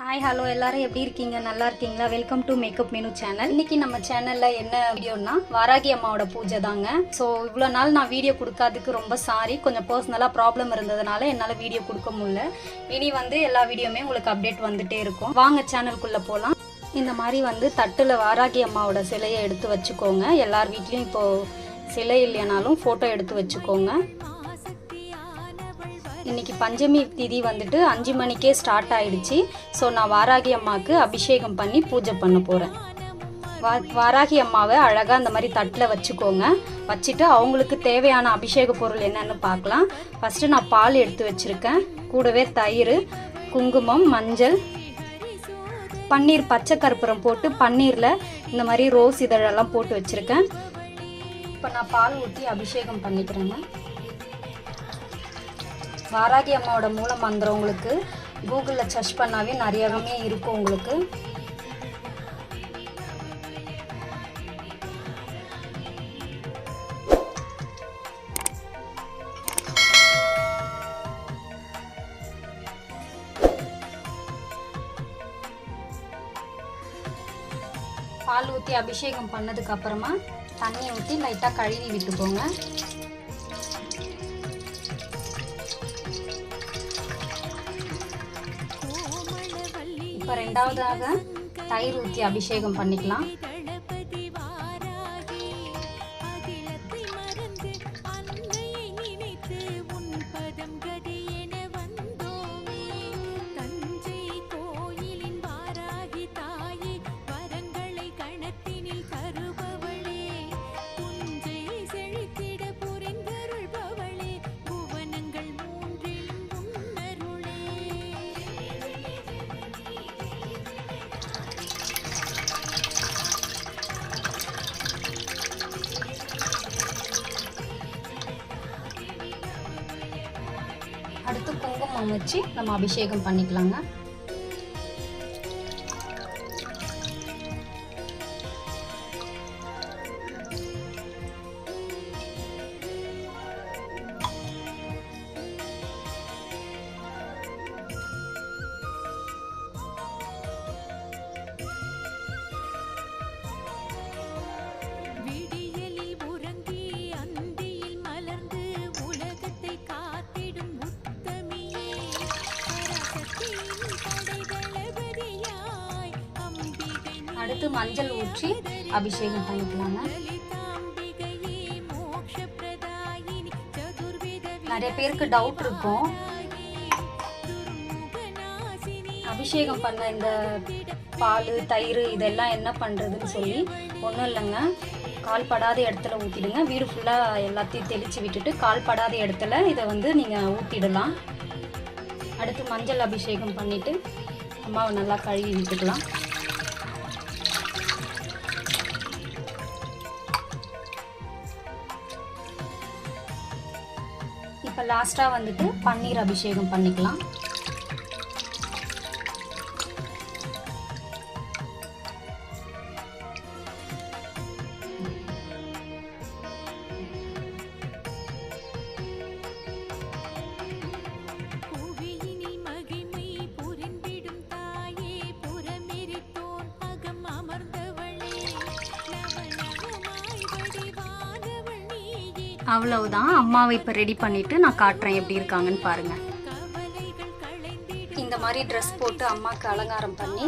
Hi hello எல்லாரும் எப்படி இருக்கீங்க? நல்லா இருக்கீங்களா? Welcome to makeup menu channel. இன்னைக்கு நம்ம சேனல்ல என்ன வீடியோனா வாராகி அம்மாவோட பூஜை தாங்க. ஸோ இவ்வளோ நாள் நான் வீடியோ கொடுக்காததுக்கு ரொம்ப சாரி. கொஞ்சம் பர்சனலாக ப்ராப்ளம் இருந்ததுனால என்னால் வீடியோ கொடுக்க முடியல. இனி எல்லா வீடியோமே உங்களுக்கு அப்டேட் வந்துட்டே இருக்கும். வாங்க சேனலுக்குள்ளே போகலாம். இந்த மாதிரி தட்டில் வாராகி அம்மாவோட சிலையை எடுத்து வச்சுக்கோங்க. எல்லார் வீட்லேயும் இப்போது சிலை இல்லைனாலும் ஃபோட்டோ எடுத்து வச்சுக்கோங்க. இன்றைக்கி பஞ்சமி திதி 5 மணிக்கே ஸ்டார்ட் ஆகிடுச்சு. ஸோ நான் வாராகி அம்மாவுக்கு அபிஷேகம் பண்ணி பூஜை பண்ண போகிறேன். வாராகி அம்மாவை அழகாக அந்த மாதிரி தட்டில் வச்சுக்கோங்க. வச்சுட்டு அவங்களுக்கு தேவையான அபிஷேக பொருள் என்னென்னு பார்க்கலாம். ஃபஸ்ட்டு நான் பால் எடுத்து வச்சுருக்கேன். கூடவே தயிர், குங்குமம், மஞ்சள், பன்னீர், பச்சை கற்பூரம் போட்டு பன்னீரில் இந்த மாதிரி ரோஸ் இதழெல்லாம் போட்டு வச்சுருக்கேன். இப்போ நான் பால் ஊற்றி அபிஷேகம் பண்ணிக்கிறேங்க. வாராகி அம்மாவோட மூல மந்திரம் உங்களுக்கு கூகுளில் சர்ச் பண்ணாவே நிறையவே இருக்கும் உங்களுக்கு. பால் ஊற்றி அபிஷேகம் பண்ணதுக்கு அப்புறமா தண்ணி ஊற்றி லைட்டாக கழுவி விட்டுக்கோங்க. இப்போ ரெண்டாவதாக தயிர் ஊற்றி அபிஷேகம் பண்ணிக்கலாம். அடுத்து குங்குமம் வச்சு நம்ம அபிஷேகம் பண்ணிக்கலாங்க. அடுத்து மஞ்சள் ஊற்றி அபிஷேகம் பண்ணிக்கலாங்க. நிறைய பேருக்கு டவுட் இருக்கும், அபிஷேகம் பண்ண இந்த பால், தயிர் இதெல்லாம் என்ன பண்ணுறதுன்னு சொல்லி. ஒன்றும் இல்லைங்க, கால் படாத இடத்துல ஊற்றிடுங்க. வீடு ஃபுல்லாக எல்லாத்தையும் தெளித்து விட்டுட்டு கால் படாத இடத்துல இதை நீங்கள் ஊற்றிடலாம். அடுத்து மஞ்சள் அபிஷேகம் பண்ணிவிட்டு அம்மாவை நல்லா கழுவி விட்டுக்கலாம். இப்போ லாஸ்ட்டாக பன்னீர் அபிஷேகம் பண்ணிக்கலாம். அவ்வளவுதான். அம்மாவை இப்போ ரெடி பண்ணிவிட்டு நான் காட்டுறேன் எப்படி இருக்காங்கன்னு பாருங்கள். இந்த மாதிரி ட்ரெஸ் போட்டு அம்மாவுக்கு அலங்காரம் பண்ணி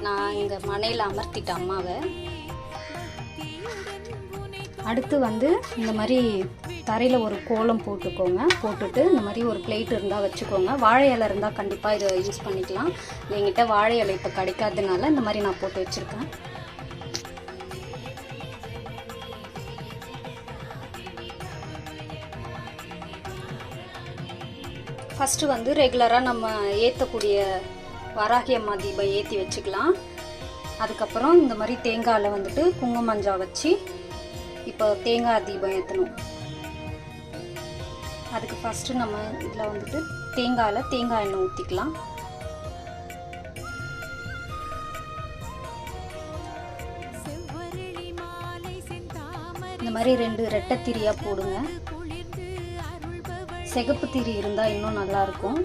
நான் இங்கே மனையில் அமர்த்திட்டேன் அம்மாவை. அடுத்து இந்த மாதிரி தரையில் ஒரு கோலம் போட்டுக்கோங்க. போட்டுட்டு இந்த மாதிரி ஒரு பிளேட் இருந்தால் வச்சுக்கோங்க. வாழை இலை இருந்தால் கண்டிப்பாக இதை யூஸ் பண்ணிக்கலாம். என்கிட்ட வாழை இலை இப்போ கிடைக்காததுனால இந்த மாதிரி நான் போட்டு வச்சுருக்கேன். ஃபஸ்ட்டு ரெகுலராக நம்ம ஏற்றக்கூடிய வாராகி அம்மா தீபம் ஏற்றி வச்சுக்கலாம். அதுக்கப்புறம் இந்த மாதிரி தேங்காயில் குங்குமஞ்சா வச்சு இப்போ தேங்காய் தீபம் ஏற்றணும். அதுக்கு ஃபஸ்ட்டு நம்ம இதில் தேங்காயில் தேங்காய் எண்ணெய் ஊற்றிக்கலாம். இந்த மாதிரி 2 ரெட்டைத்திரியாக போடுங்க. சிகப்பு திரி இருந்தால் இன்னும் நல்லாயிருக்கும்.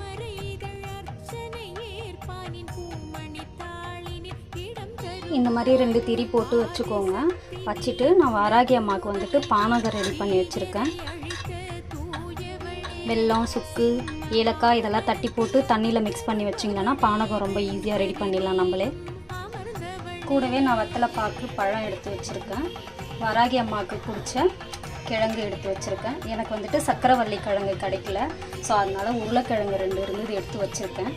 இந்த மாதிரி 2 திரி போட்டு வச்சுக்கோங்க. வச்சுட்டு நான் வாராகி அம்மாவுக்கு வந்துட்டு பானகம் ரெடி பண்ணி வச்சுருக்கேன். வெல்லம், சுக்கு, ஏலக்காய் இதெல்லாம் தட்டி போட்டு தண்ணியில் மிக்ஸ் பண்ணி வச்சிங்கன்னா பானகம் ரொம்ப ஈஸியாக ரெடி பண்ணிடலாம் நம்மளே. கூடவே நான் வெத்தலை பாக்கு பழம் எடுத்து வச்சுருக்கேன். வாராகி அம்மாவுக்கு பிடிச்ச கிழங்கு எடுத்து வச்சுருக்கேன். எனக்கு வந்துட்டு சக்கரவள்ளி கிழங்கு கிடைக்கல, ஸோ அதனால் உருளைக்கிழங்கு 2 இருந்தது எடுத்து வச்சுருக்கேன்.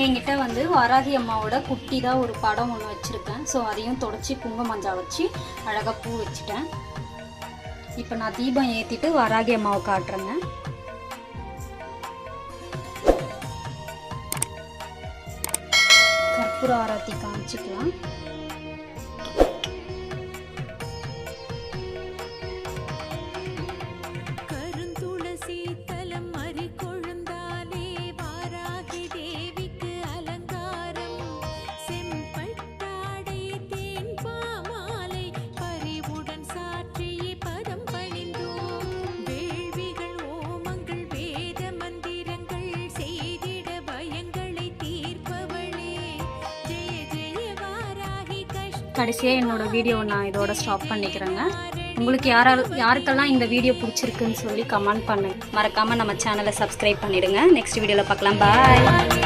என்கிட்ட வந்து வாராகி அம்மாவோட குட்டி தான் ஒரு படம் ஒன்று வச்சுருக்கேன். ஸோ அதையும் தொடச்சி குங்குமஞ்சா வச்சு அழகாக பூ வச்சுட்டேன். இப்போ நான் தீபம் ஏற்றிட்டு வாராகி அம்மாவை காட்டுறேங்க. கற்பூர ஆரத்தி காமிச்சிக்கலாம். கடைசியாக என்னோட வீடியோவை நான் இதோட ஸ்டாப் பண்ணிக்கிறேங்க. உங்களுக்கு யாருக்கெல்லாம் இந்த வீடியோ பிடிச்சிருக்குன்னு சொல்லி கமெண்ட் பண்ணுங்க. மறக்காமல் நம்ம சேனலை சப்ஸ்கிரைப் பண்ணிவிடுங்க. நெக்ஸ்ட் வீடியோவில் பார்க்கலாம். பாய்.